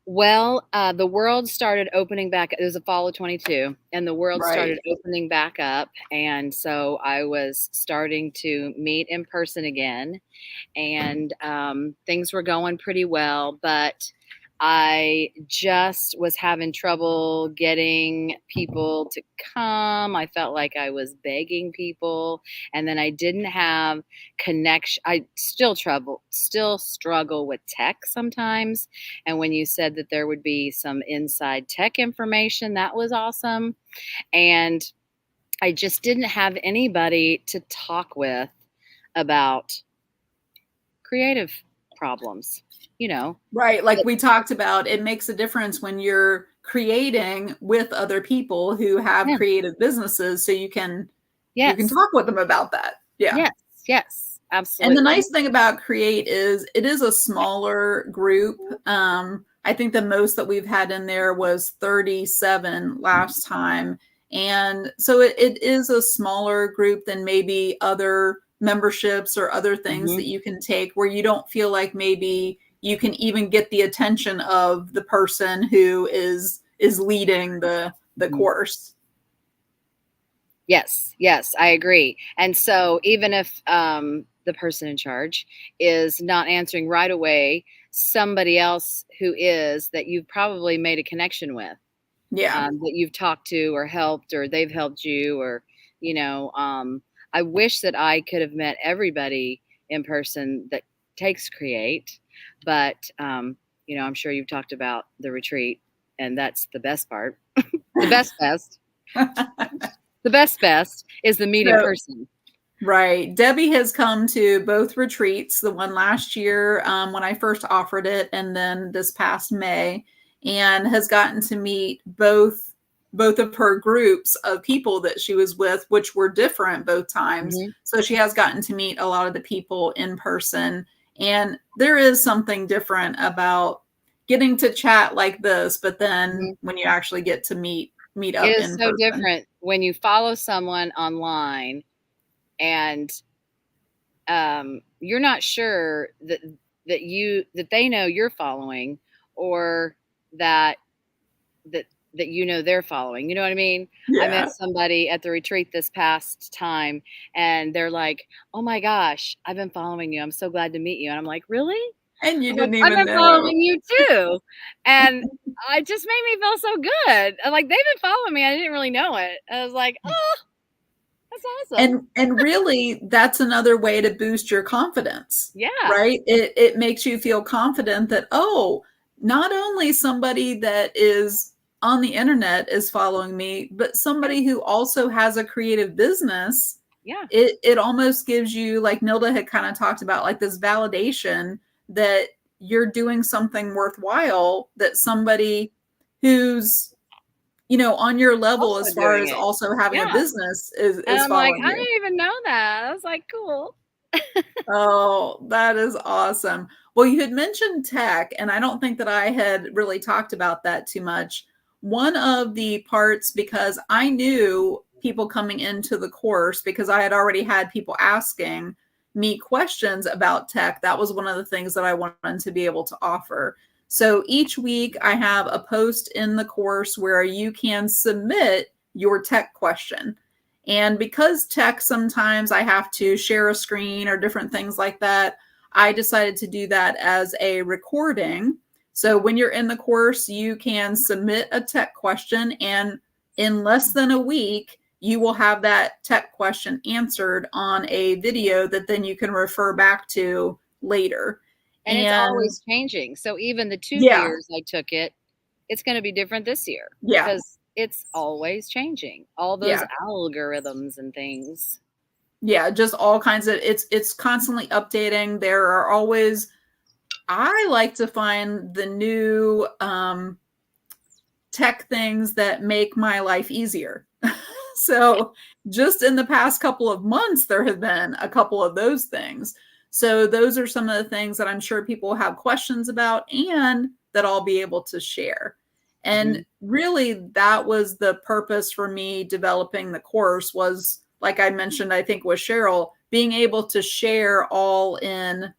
Well, the world started opening back. It was the fall of 22, and the world started opening back up. And so I was starting to meet in person again, and things were going pretty well. But I just was having trouble getting people to come. I felt like I was begging people, and then I didn't have connection. I still struggle with tech sometimes. And when you said that there would be some inside tech information, that was awesome. And I just didn't have anybody to talk with about creative problems. Right. Like we talked about, it makes a difference when you're creating with other people who have creative businesses. So you can talk with them about that. Yeah. Yes, absolutely. And the nice thing about Create is it is a smaller group. I think the most that we've had in there was 37 last time. And so it is a smaller group than maybe other memberships or other things that you can take where you don't feel like maybe you can even get the attention of the person who is leading the course. Yes, I agree. And so even if the person in charge is not answering right away, somebody else who is that you've probably made a connection with, that you've talked to or helped, or they've helped you, or I wish that I could have met everybody in person that takes Create. But, I'm sure you've talked about the retreat, and that's the best part. The best. The best is the meet in person. Right. Debbie has come to both retreats, the one last year when I first offered it, and then this past May, and has gotten to meet both of her groups of people that she was with, which were different both times. So she has gotten to meet a lot of the people in person. And there is something different about getting to chat like this, but then when you actually get to meet up it in is so person. Different when you follow someone online and you're not sure that they know you're following, or that they're following. You know what I mean? Yeah. I met somebody at the retreat this past time, and they're like, "Oh my gosh, I've been following you. I'm so glad to meet you." And I'm like, "Really?" And you didn't even know. I've been following you too. And it just made me feel so good. I'm like, they've been following me. I didn't really know it. I was like, oh, that's awesome. And really, that's another way to boost your confidence. Yeah. Right? It makes you feel confident that, oh, not only somebody that is on the internet is following me, but somebody who also has a creative business. Yeah. It almost gives you, like Nilda had kind of talked about, like this validation that you're doing something worthwhile, that somebody who's, on your level Also as far doing as it. also having a Yeah. business is And I'm like, following I you. didn't even know that. I was like, cool. Oh, that is awesome. Well, you had mentioned tech, and I don't think that I had really talked about that too much. One of the parts, because I knew people coming into the course, because I had already had people asking me questions about tech, that was one of the things that I wanted to be able to offer. So each week I have a post in the course where you can submit your tech question. And because tech, sometimes I have to share a screen or different things like that, I decided to do that as a recording. So when you're in the course, you can submit a tech question, and in less than a week, you will have that tech question answered on a video that then you can refer back to later. And it's always changing. So even the 2 Yeah. years I took it, it's going to be different this year. Yeah. Because it's always changing. All those Yeah. algorithms and things. Yeah, just all kinds of, it's constantly updating. There are always, I like to find the new tech things that make my life easier. So just in the past couple of months, there have been a couple of those things. So those are some of the things that I'm sure people have questions about and that I'll be able to share. And really, that was the purpose for me developing the course, was, like I mentioned, I think with Cheryl, being able to share all in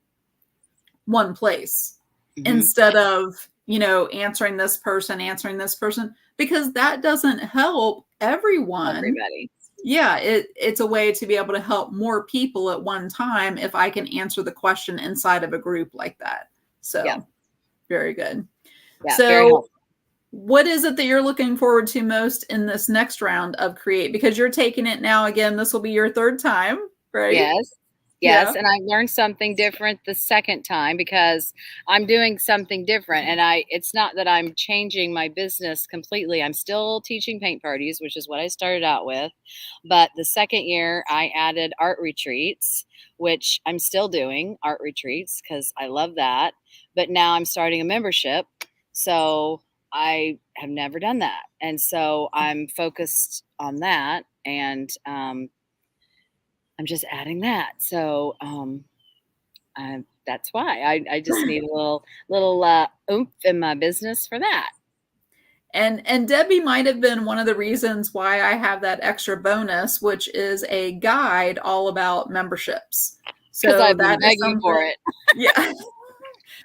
one place instead of, answering this person, because that doesn't help everyone. Everybody. Yeah, it's a way to be able to help more people at one time if I can answer the question inside of a group like that. So Yeah. Very good. Yeah, very So helpful. what is it that you're looking forward to most in this next round of Create? Because you're taking it now, again, this will be your third time, right? Yes. Yeah. And I learned something different the second time because I'm doing something different. And it's not that I'm changing my business completely. I'm still teaching paint parties, which is what I started out with. But the second year I added art retreats, which I'm still doing art retreats because I love that. But now I'm starting a membership. So I have never done that. And so I'm focused on that. And, I'm just adding that. So that's why I just need a little oomph in my business for that. And Debbie might have been one of the reasons why I have that extra bonus, which is a guide all about memberships. Because So I've been that is begging for it. Yeah.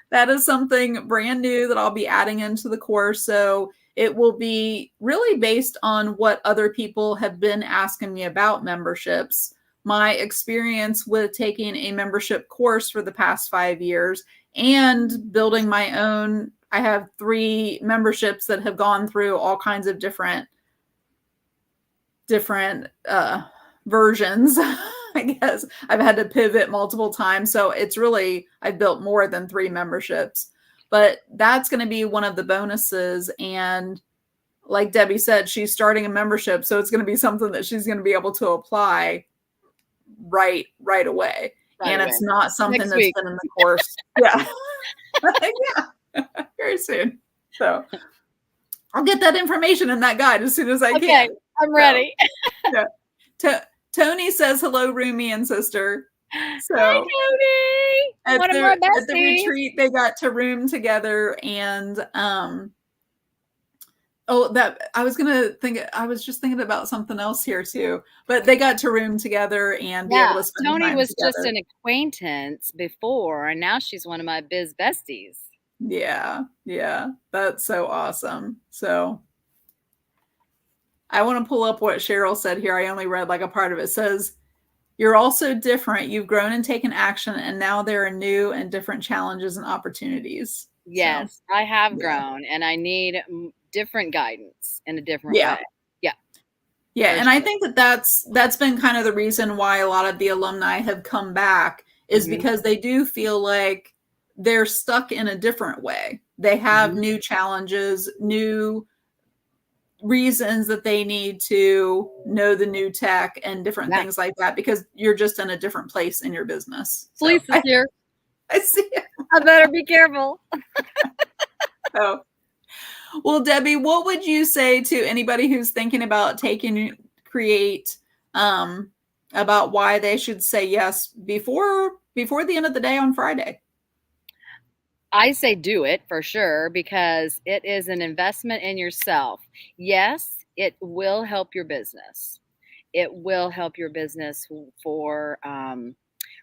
That is something brand new that I'll be adding into the course. So it will be really based on what other people have been asking me about memberships, my experience with taking a membership course for the past 5 years, and building my own. I have 3 memberships that have gone through all kinds of different versions. I guess I've had to pivot multiple times. So it's really, I've built more than 3 memberships, but that's going to be one of the bonuses. And like Debbie said, she's starting a membership. So it's going to be something that she's going to be able to apply right away. It's not something Next that's week. been in the course. Yeah. Yeah. Very soon. So I'll get that information in that guide as soon as I can. I'm ready. Yeah. Tony says hello, Rumi and sister. So Hi, Tony. One of my besties. At the retreat, they got to room together, and I was just thinking about something else here too. But they got to room together and be able to spend Tony time was together. just an acquaintance before, and now she's one of my biz besties. Yeah, that's so awesome. So I want to pull up what Cheryl said here. I only read like a part of it. It says, "You're also different. You've grown and taken action, and now there are new and different challenges and opportunities." Yes, I have grown, and I need different guidance in a different way. Yeah, and I think that's been kind of the reason why a lot of the alumni have come back, is because they do feel like they're stuck in a different way. They have new challenges, new reasons that they need to know the new tech and different things like that, because you're just in a different place in your business. Police is here. I see it. I better be careful. Oh. Well, Debbie, what would you say to anybody who's thinking about taking Create, about why they should say yes before the end of the day on Friday? I say do it for sure, because it is an investment in yourself. Yes, it will help your business. It will help your business for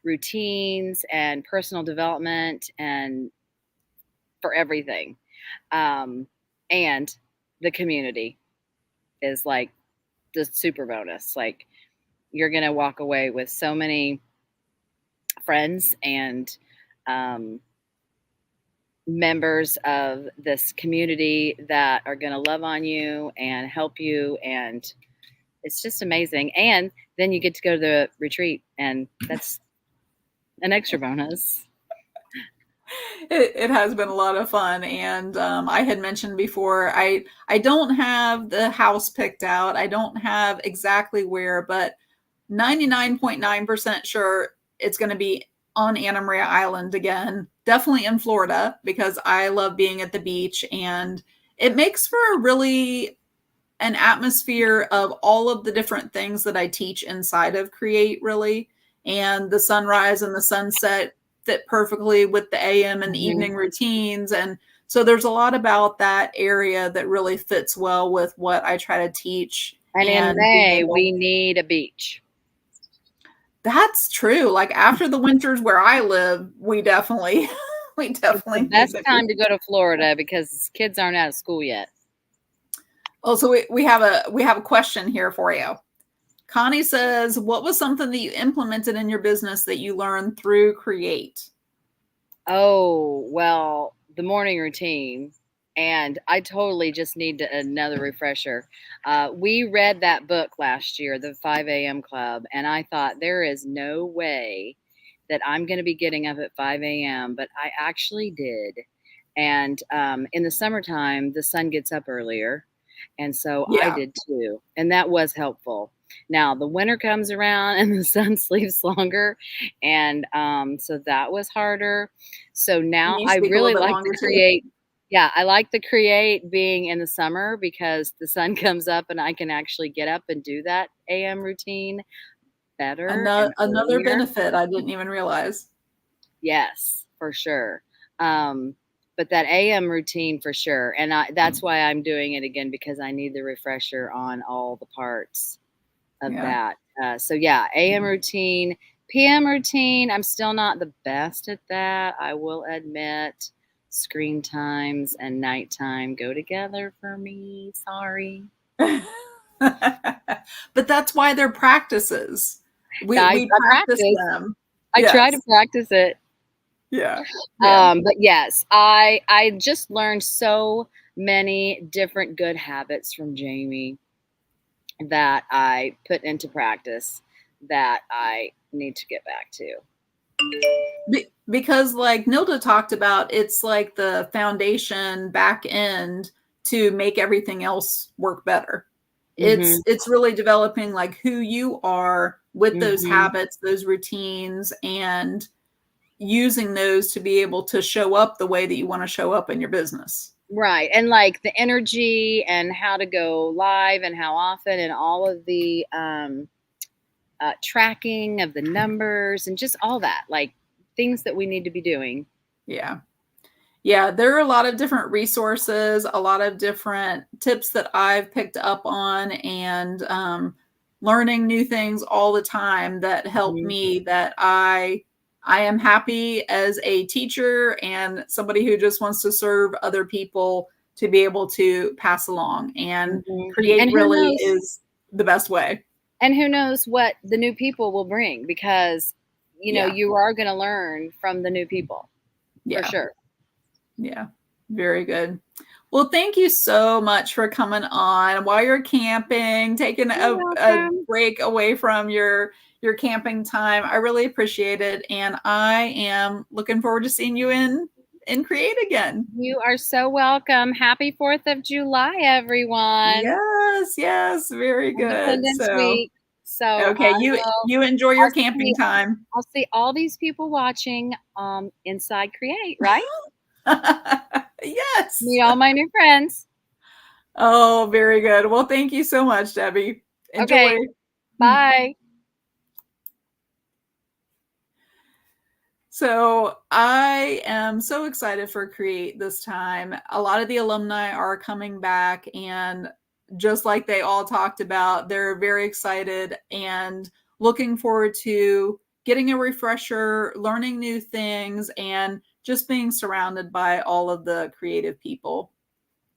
routines and personal development and for everything. And the community is like the super bonus. Like, you're going to walk away with so many friends and members of this community that are going to love on you and help you, and it's just amazing. And then you get to go to the retreat, and that's an extra bonus. It has been a lot of fun, and I had mentioned before, I don't have the house picked out. I don't have exactly where, but 99.9% sure it's going to be on Anna Maria Island again. Definitely in Florida, because I love being at the beach, and it makes for a really an atmosphere of all of the different things that I teach inside of Create, really. And the sunrise and the sunset fit perfectly with the AM and evening routines. And so there's a lot about that area that really fits well with what I try to teach. And in May, we need a beach. That's true. Like, after the winters where I live, we definitely it's the best time to go to Florida because kids aren't out of school yet. Oh, so we have a question here for you. Connie says, what was something that you implemented in your business that you learned through Create? Oh, well, the morning routine. And I totally just need another refresher. We read that book last year, the 5 a.m. Club, and I thought, there is no way that I'm going to be getting up at 5 a.m., but I actually did. And in the summertime, the sun gets up earlier. And so I did too. And that was helpful. Now the winter comes around and the sun sleeps longer. And so that was harder. So now I really like to Create. Yeah, I like the Create being in the summer because the sun comes up and I can actually get up and do that AM routine better. Another benefit I didn't even realize. Yes, for sure. But that AM routine for sure. And that's why I'm doing it again, because I need the refresher on all the parts of that. So yeah, AM routine, PM routine. I'm still not the best at that. I will admit, screen times and nighttime go together for me. Sorry. But that's why they're practices. We practice them. I try to practice it. Yeah. But yes, I just learned so many different good habits from Jamie that I put into practice that I need to get back to. Because, like Nilda talked about, it's like the foundation back end to make everything else work better. It's really developing like who you are with those habits, those routines, and using those to be able to show up the way that you want to show up in your business. Right. And like the energy and how to go live and how often and all of the tracking of the numbers and just all that, like things that we need to be doing. Yeah. Yeah. There are a lot of different resources, a lot of different tips that I've picked up on, and learning new things all the time that help me, that I am happy as a teacher and somebody who just wants to serve other people to be able to pass along, and Create really is the best way. And who knows what the new people will bring, because, you know, you are going to learn from the new people for sure. Yeah. Very good. Well, thank you so much for coming on while you're camping, taking a break away from your camping time. I really appreciate it. And I am looking forward to seeing you in Create again. You are so welcome. Happy 4th of July, everyone. Yes. Very good. Independence Week. So okay, you enjoy your camping time. I'll see all these people watching inside Create, right? Yes. Meet all my new friends. Oh, very good. Well, thank you so much, Debbie. Enjoy. Okay. Bye. So I am so excited for Create this time. A lot of the alumni are coming back, and just like they all talked about, they're very excited and looking forward to getting a refresher, learning new things, and just being surrounded by all of the creative people.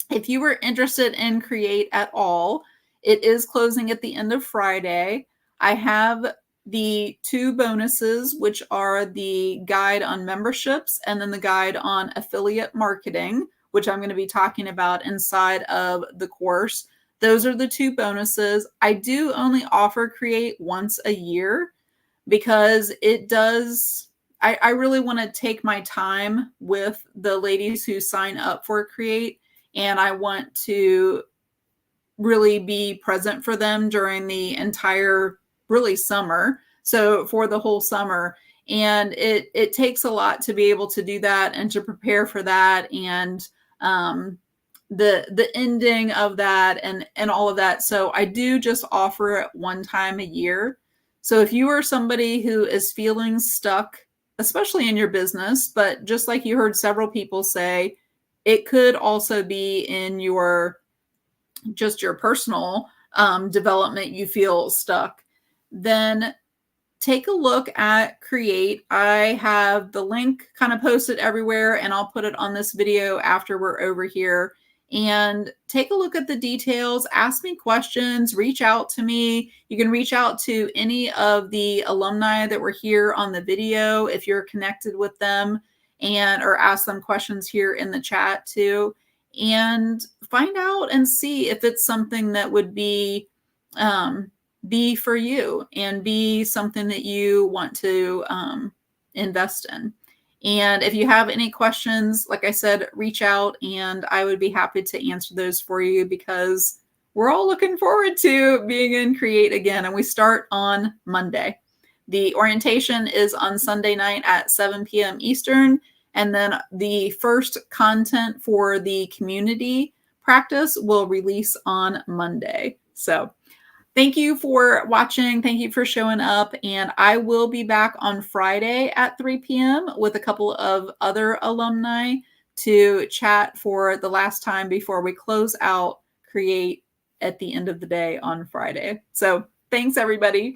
If you were interested in Create at all, it is closing at the end of Friday. I have the 2 bonuses, which are the guide on memberships and then the guide on affiliate marketing, which I'm going to be talking about inside of the course. Those are the 2 bonuses. I do only offer Create once a year because it does, I really want to take my time with the ladies who sign up for Create, and I want to really be present for them during the entire really summer. So for the whole summer. And it takes a lot to be able to do that and to prepare for that, and the ending of that and all of that. So I do just offer it one time a year. So if you are somebody who is feeling stuck, especially in your business, but just like you heard several people say, it could also be in your just your personal development, you feel stuck, then take a look at Create. I have the link kind of posted everywhere, and I'll put it on this video after we're over here. And take a look at the details, ask me questions, reach out to me. You can reach out to any of the alumni that were here on the video if you're connected with them, and or ask them questions here in the chat too, and find out and see if it's something that would be for you and be something that you want to invest in. And if you have any questions, like I said, reach out and I would be happy to answer those for you, because we're all looking forward to being in Create again. And we start on Monday. The orientation is on Sunday night at 7 p.m. Eastern. And then the first content for the community practice will release on Monday. So thank you for watching. Thank you for showing up. And I will be back on Friday at 3 p.m. with a couple of other alumni to chat for the last time before we close out Create at the end of the day on Friday. So thanks, everybody.